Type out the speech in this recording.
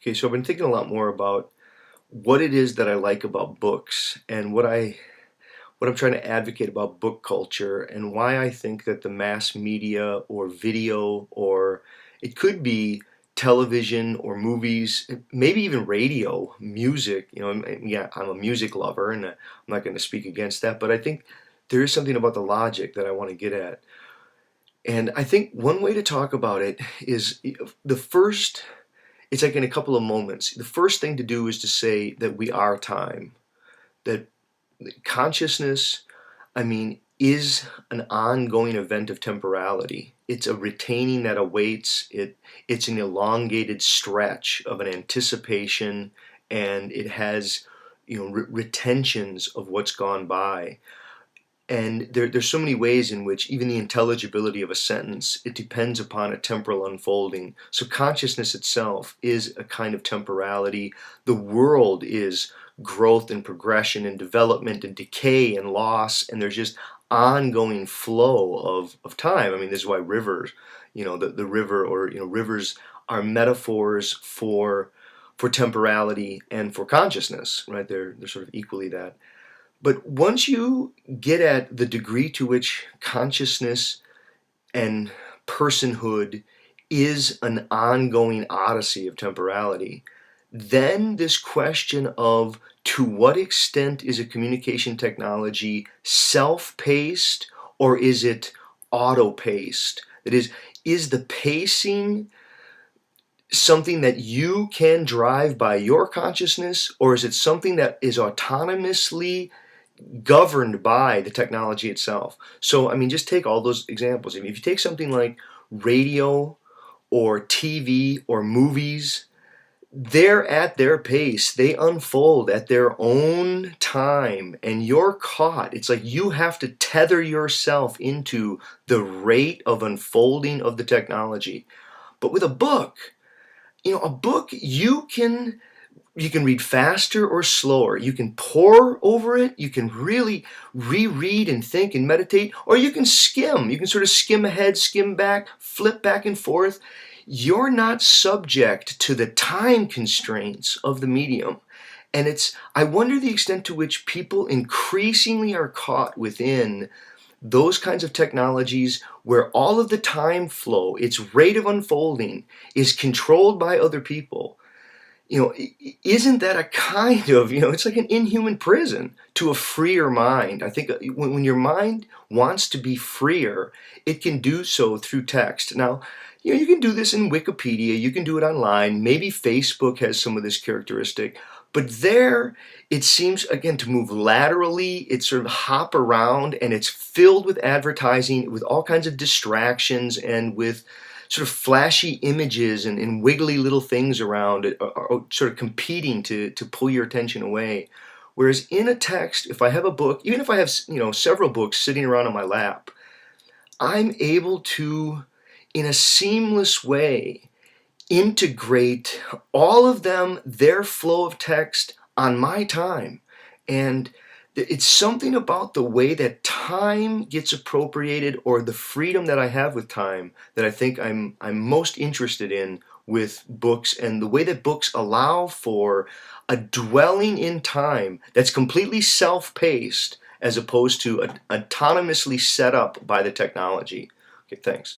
Okay, so I've been thinking a lot more about what it is that I like about books and what I'm trying to advocate about book culture and why I think that the mass media or video or it could be television or movies, maybe even radio, music, yeah, I'm a music lover and I'm not going to speak against that, but I think there is something about the logic that I want to get at. And I think one way to talk about it is the first it's like in a couple of moments. The first thing to do is to say that we are time, that consciousness, is an ongoing event of temporality. It's a retaining that awaits. It's an elongated stretch of an anticipation, and it has, retentions of what's gone by. And there's so many ways in which even the intelligibility of a sentence, it depends upon a temporal unfolding. So consciousness itself is a kind of temporality. The world is growth and progression and development and decay and loss, and there's just ongoing flow of time. This is why rivers, the river, or rivers are metaphors for temporality and for consciousness, right? They're sort of equally that. But once you get at the degree to which consciousness and personhood is an ongoing odyssey of temporality, then this question of to what extent is a communication technology self-paced or is it auto-paced? That is the pacing something that you can drive by your consciousness, or is it something that is autonomously governed by the technology itself? So, just take all those examples. If you take something like radio or TV or movies, they're at their pace. They unfold at their own time, and you're caught. It's like you have to tether yourself into the rate of unfolding of the technology. But with a book, you can read faster or slower. You can pore over it. You can really reread and think and meditate, or you can skim. You can sort of skim ahead, skim back, flip back and forth. You're not subject to the time constraints of the medium. And I wonder the extent to which people increasingly are caught within those kinds of technologies where all of the time flow, its rate of unfolding, is controlled by other people. Isn't that a kind of, it's like an inhuman prison to a freer mind. I think when your mind wants to be freer, it can do so through text. Now, you can do this in Wikipedia, you can do it online, maybe Facebook has some of this characteristic, but there it seems, again, to move laterally, it's sort of hop around, and it's filled with advertising, with all kinds of distractions, and with sort of flashy images and wiggly little things around it are sort of competing to pull your attention away. Whereas in a text, if I have a book, even if I have several books sitting around on my lap, I'm able to, in a seamless way, integrate all of them, their flow of text, on my time. And it's something about the way that time gets appropriated, or the freedom that I have with time, that I think I'm most interested in with books, and the way that books allow for a dwelling in time that's completely self-paced as opposed to autonomously set up by the technology. Okay, thanks.